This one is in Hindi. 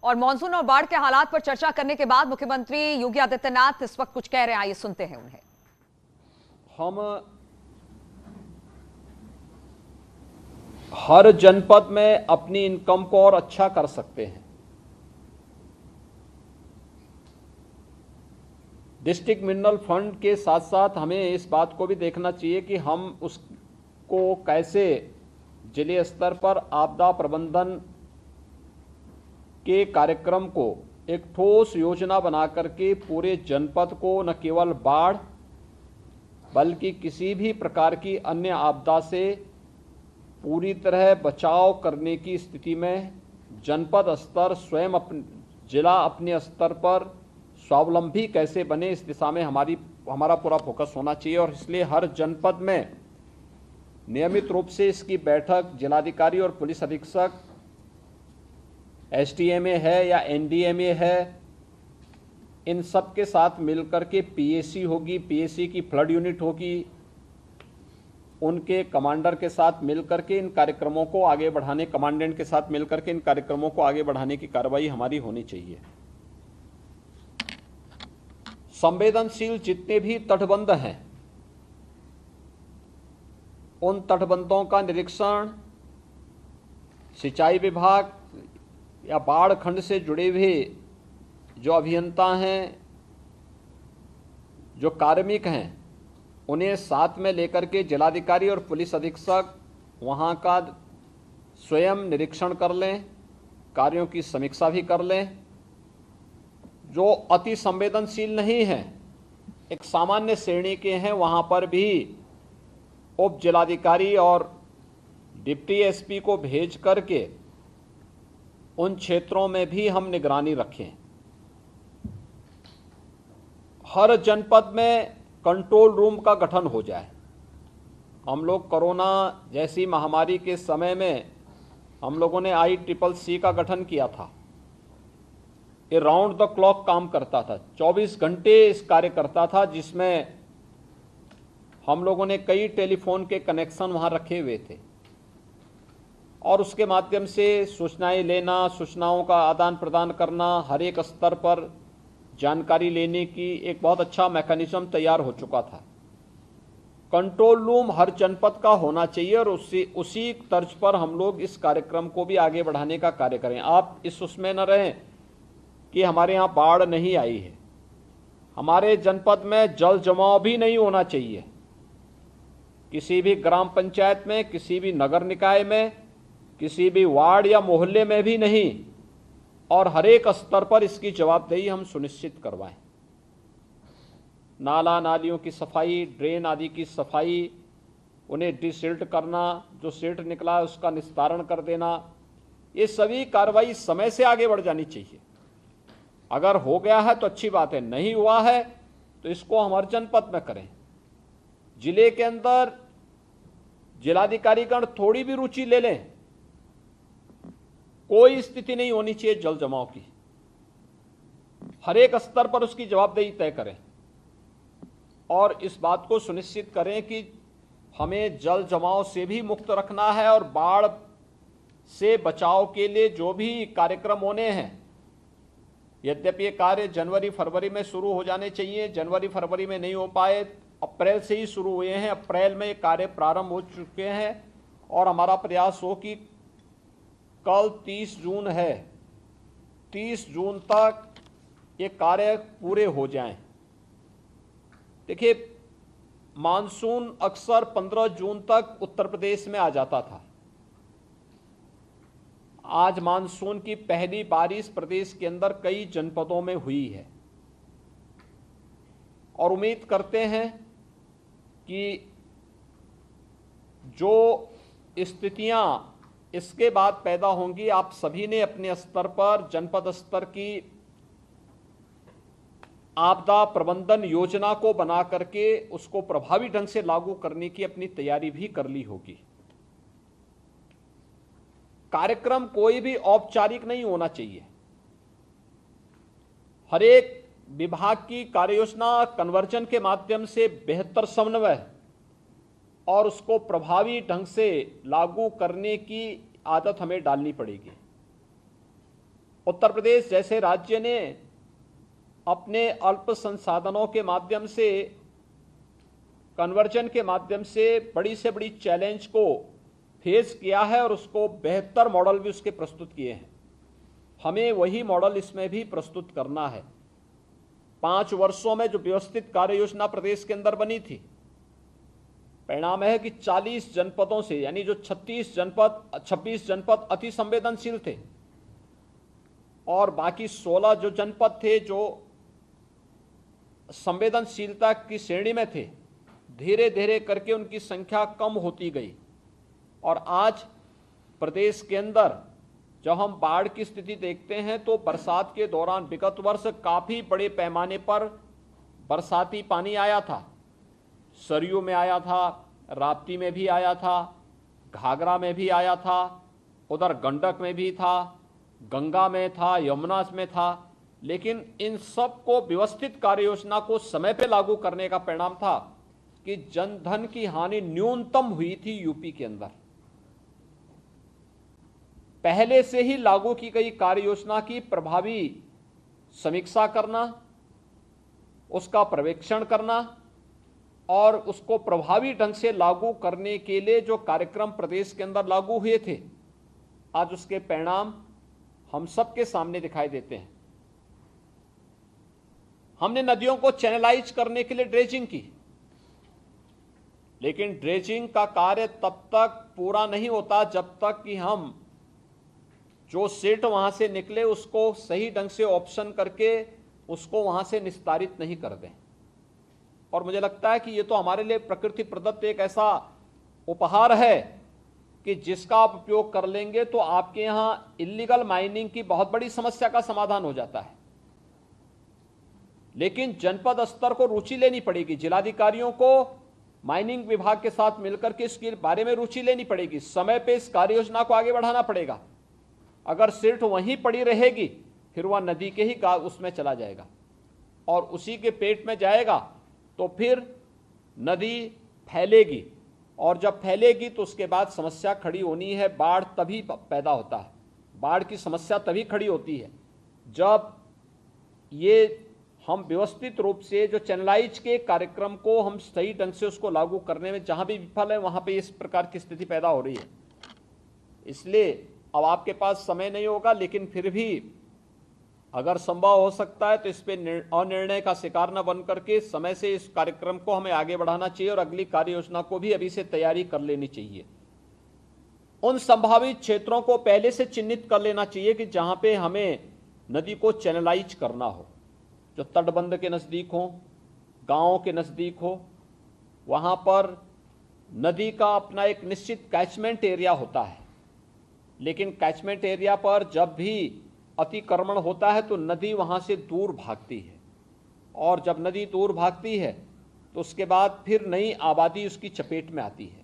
और मानसून और बाढ़ के हालात पर चर्चा करने के बाद मुख्यमंत्री योगी आदित्यनाथ इस वक्त कुछ कह रहे हैं, आइए सुनते हैं उन्हें। हम हर जनपद में अपनी इनकम को और अच्छा कर सकते हैं। डिस्ट्रिक्ट मिनरल फंड के साथ साथ हमें इस बात को भी देखना चाहिए कि हम उसको कैसे जिले स्तर पर आपदा प्रबंधन के कार्यक्रम को एक ठोस योजना बना करके पूरे जनपद को न केवल बाढ़ बल्कि किसी भी प्रकार की अन्य आपदा से पूरी तरह बचाव करने की स्थिति में जनपद स्तर स्वयं जिला अपने स्तर पर स्वावलंबी कैसे बने, इस दिशा में हमारा पूरा फोकस होना चाहिए। और इसलिए हर जनपद में नियमित रूप से इसकी बैठक जिलाधिकारी और पुलिस अधीक्षक, एसडीएमए है या एनडीएमए है, इन सब के साथ मिलकर के पीएसी होगी, पीएसी की फ्लड यूनिट होगी, उनके कमांडर के साथ मिलकर के इन कार्यक्रमों को आगे बढ़ाने, कमांडेंट के साथ मिलकर के इन कार्यक्रमों को आगे बढ़ाने की कार्रवाई हमारी होनी चाहिए। संवेदनशील जितने भी तटबंध हैं, उन तटबंधों का निरीक्षण सिंचाई विभाग या बाढ़ खंड से जुड़े हुए जो अभियंता हैं, जो कार्मिक हैं, उन्हें साथ में लेकर के जिलाधिकारी और पुलिस अधीक्षक वहां का स्वयं निरीक्षण कर लें, कार्यों की समीक्षा भी कर लें। जो अति संवेदनशील नहीं हैं, एक सामान्य श्रेणी के हैं, वहां पर भी उप जिलाधिकारी और डिप्टी एसपी को भेज करके उन क्षेत्रों में भी हम निगरानी रखें। हर जनपद में कंट्रोल रूम का गठन हो जाए। हम लोग कोरोना जैसी महामारी के समय में हम लोगों ने ICCC का गठन किया था। ये राउंड द क्लॉक काम करता था, 24 घंटे इस कार्य करता था, जिसमें हम लोगों ने कई टेलीफोन के कनेक्शन वहां रखे हुए थे और उसके माध्यम से सूचनाएं लेना, सूचनाओं का आदान प्रदान करना, हर एक स्तर पर जानकारी लेने की एक बहुत अच्छा मैकेनिज्म तैयार हो चुका था। कंट्रोल रूम हर जनपद का होना चाहिए और उसी तर्ज पर हम लोग इस कार्यक्रम को भी आगे बढ़ाने का कार्य करें। आप इस उसमें न रहें कि हमारे यहाँ बाढ़ नहीं आई है। हमारे जनपद में जल जमाव भी नहीं होना चाहिए, किसी भी ग्राम पंचायत में, किसी भी नगर निकाय में, किसी भी वार्ड या मोहल्ले में भी नहीं। और हर एक स्तर पर इसकी जवाबदेही हम सुनिश्चित करवाएं। नाला नालियों की सफाई, ड्रेन आदि की सफाई, उन्हें डिसिल्ट करना, जो सिल्ट निकला है उसका निस्तारण कर देना, ये सभी कार्रवाई समय से आगे बढ़ जानी चाहिए। अगर हो गया है तो अच्छी बात है, नहीं हुआ है तो इसको हम हर जनपद में करें। जिले के अंदर जिलाधिकारीगण थोड़ी भी रुचि ले लें, कोई स्थिति नहीं होनी चाहिए जल जमाव की। हर एक स्तर पर उसकी जवाबदेही तय करें और इस बात को सुनिश्चित करें कि हमें जल जमाव से भी मुक्त रखना है और बाढ़ से बचाव के लिए जो भी कार्यक्रम होने हैं, यद्यपि ये कार्य जनवरी फरवरी में शुरू हो जाने चाहिए, जनवरी फरवरी में नहीं हो पाए, अप्रैल से ही शुरू हुए हैं। अप्रैल में ये कार्य प्रारंभ हो चुके हैं और हमारा प्रयास हो कि कल 30 जून है, 30 जून तक ये कार्य पूरे हो जाएं। देखिए, मानसून अक्सर 15 जून तक उत्तर प्रदेश में आ जाता था। आज मानसून की पहली बारिश प्रदेश के अंदर कई जनपदों में हुई है और उम्मीद करते हैं कि जो स्थितियां इसके बाद पैदा होंगी, आप सभी ने अपने स्तर पर जनपद स्तर की आपदा प्रबंधन योजना को बना करके उसको प्रभावी ढंग से लागू करने की अपनी तैयारी भी कर ली होगी। कार्यक्रम कोई भी औपचारिक नहीं होना चाहिए। हर एक विभाग की कार्ययोजना कन्वर्जन के माध्यम से बेहतर समन्वय और उसको प्रभावी ढंग से लागू करने की आदत हमें डालनी पड़ेगी। उत्तर प्रदेश जैसे राज्य ने अपने अल्प संसाधनों के माध्यम से, कन्वर्जन के माध्यम से बड़ी से बड़ी चैलेंज को फेस किया है और उसको बेहतर मॉडल भी उसके प्रस्तुत किए हैं। हमें वही मॉडल इसमें भी प्रस्तुत करना है। 5 वर्षों में जो व्यवस्थित कार्य योजना प्रदेश के अंदर बनी थी, परिणाम है कि 40 जनपदों से, यानी जो 26 जनपद अति संवेदनशील थे और बाकी 16 जो जनपद थे जो संवेदनशीलता की श्रेणी में थे, धीरे धीरे करके उनकी संख्या कम होती गई। और आज प्रदेश के अंदर जब हम बाढ़ की स्थिति देखते हैं तो बरसात के दौरान विगत वर्ष काफी बड़े पैमाने पर बरसाती पानी आया था। सरयू में आया था, राप्ती में भी आया था, घाघरा में भी आया था, उधर गंडक में भी था, गंगा में था, यमुना में था। लेकिन इन सब को व्यवस्थित कार्य योजना को समय पे लागू करने का परिणाम था कि जनधन की हानि न्यूनतम हुई थी यूपी के अंदर। पहले से ही लागू की गई कार्य योजना की प्रभावी समीक्षा करना, उसका पर्यवेक्षण करना और उसको प्रभावी ढंग से लागू करने के लिए जो कार्यक्रम प्रदेश के अंदर लागू हुए थे, आज उसके परिणाम हम सबके सामने दिखाई देते हैं। हमने नदियों को चैनलाइज करने के लिए ड्रेजिंग की, लेकिन ड्रेजिंग का कार्य तब तक पूरा नहीं होता जब तक कि हम जो सिल्ट वहां से निकले उसको सही ढंग से ऑप्शन करके उसको वहां से निस्तारित नहीं कर दें। और मुझे लगता है कि ये तो हमारे लिए प्रकृति प्रदत्त एक ऐसा उपहार है कि जिसका आप उपयोग कर लेंगे तो आपके यहां इल्लीगल माइनिंग की बहुत बड़ी समस्या का समाधान हो जाता है। लेकिन जनपद स्तर को रुचि लेनी पड़ेगी, जिलाधिकारियों को माइनिंग विभाग के साथ मिलकर के इसके बारे में रुचि लेनी पड़ेगी, समय पे इस कार्य योजना को आगे बढ़ाना पड़ेगा। अगर सिर्फ वहीं पड़ी रहेगी फिर वह नदी के ही उसमें चला जाएगा और उसी के पेट में जाएगा तो फिर नदी फैलेगी और जब फैलेगी तो उसके बाद समस्या खड़ी होनी है। बाढ़ तभी पैदा होता है, बाढ़ की समस्या तभी खड़ी होती है जब ये हम व्यवस्थित रूप से जो चैनलाइज के कार्यक्रम को हम सही ढंग से उसको लागू करने में जहां भी विफल है वहां पे इस प्रकार की स्थिति पैदा हो रही है। इसलिए अब आपके पास समय नहीं होगा, लेकिन फिर भी अगर संभव हो सकता है तो इस पे अनिर्णय का शिकार न बन करके समय से इस कार्यक्रम को हमें आगे बढ़ाना चाहिए और अगली कार्य योजना को भी अभी से तैयारी कर लेनी चाहिए। उन संभावित क्षेत्रों को पहले से चिन्हित कर लेना चाहिए कि जहां पे हमें नदी को चैनलाइज करना हो, जो तटबंध के नजदीक हो, गांवों के नजदीक हो, वहां पर नदी का अपना एक निश्चित कैचमेंट एरिया होता है। लेकिन कैचमेंट एरिया पर जब भी अतिक्रमण होता है तो नदी वहां से दूर भागती है और जब नदी दूर भागती है तो उसके बाद फिर नई आबादी उसकी चपेट में आती है।